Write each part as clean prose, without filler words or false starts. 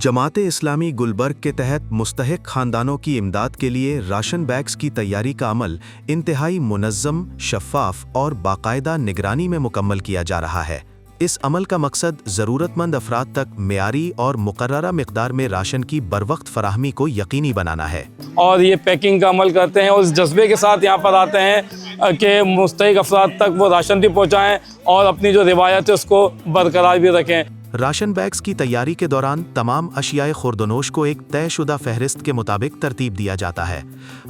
जमात इस्लामी गुलबर्ग के तहत मुस्तहिक ख़ानदानों की इमदाद के लिए राशन बैग्स की तैयारी का अमल इंतहाई मुनज़्ज़म, शफ़ाफ़ और बाकायदा निगरानी में मुकम्मल किया जा रहा है। इस अमल का मकसद ज़रूरतमंद अफराद तक मेयारी और मुकर्ररा मिक़दार में राशन की बरवक्त फ़राहमी को यकीनी बनाना है। और ये पैकिंग का अमल करते हैं और इस जज्बे के साथ यहाँ पर आते हैं कि मुस्तहिक अफराद तक वो राशन भी पहुँचाएँ और अपनी जो रिवायत है उसको बरकरार भी रखें। राशन बैग्स की तैयारी के दौरान तमाम अशियाए खुर्दनोश को एक तयशुदा फहरिस्त के मुताबिक तरतीब दिया जाता है।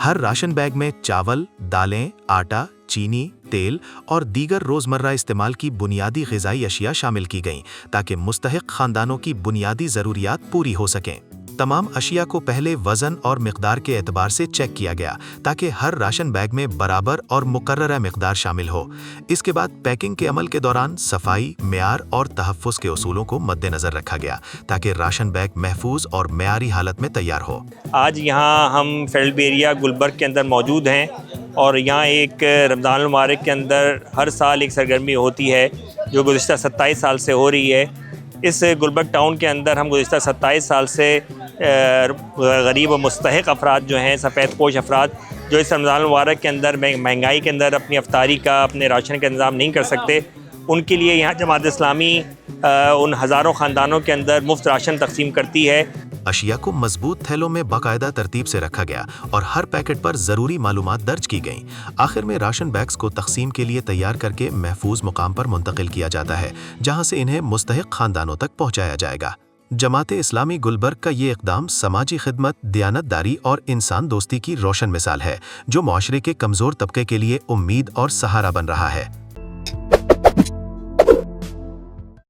हर राशन बैग में चावल, दालें, आटा, चीनी, तेल और दीगर रोज़मर्रा इस्तेमाल की बुनियादी ग़िज़ाई अशिया शामिल की गईं ताकि मुस्तहिक ख़ानदानों की बुनियादी ज़रूरियात पूरी हो सकें। तमाम अशिया को पहले वज़न और मिक़दार के एतबार से चेक किया गया ताकि हर राशन बैग में बराबर और मुकर्ररा मिक़दार शामिल हो। इसके बाद पैकिंग के अमल के दौरान सफाई, मेयार और तहफ़्फ़ुज़ के उसूलों को मद्देनज़र रखा गया ताकि राशन बैग महफूज और मेयारी हालत में तैयार हो। आज यहाँ हम फेडरल एरिया गुलबर्ग के अंदर मौजूद हैं और यहाँ एक रमज़ान मुबारक के अंदर हर साल एक सरगर्मी होती है जो गुज़िश्ता 27 साल से हो रही है। इस गुलबर्ग टाउन के अंदर हम गुज़िश्ता 27 साल से गरीब और मुस्तहिक अफराद जो हैं, सफ़ेद पोश अफराद जो इस रमज़ान मुबारक के अंदर महंगाई के अंदर अपनी अफ्तारी का, अपने राशन का इंतज़ाम नहीं कर सकते, उनके लिए यहाँ जमात इस्लामी उन हज़ारों ख़ानदानों के अंदर मुफ्त राशन तकसीम करती है। अशिया को मजबूत थैलों में बाकायदा तरतीब से रखा गया और हर पैकेट पर ज़रूरी मालूमात दर्ज की गईं। आखिर में राशन बैग्स को तकसीम के लिए तैयार करके महफूज मुकाम पर मुंतकिल किया जाता है जहां से इन्हें मुस्तहिक ख़ानदानों तक पहुंचाया जाएगा। जमात इस्लामी गुलबर्ग का ये इक़दाम समाजी खिदमत, दियानतदारी और इंसान दोस्ती की रोशन मिसाल है जो मुआशरे के कमज़ोर तबके के लिए उम्मीद और सहारा बन रहा है।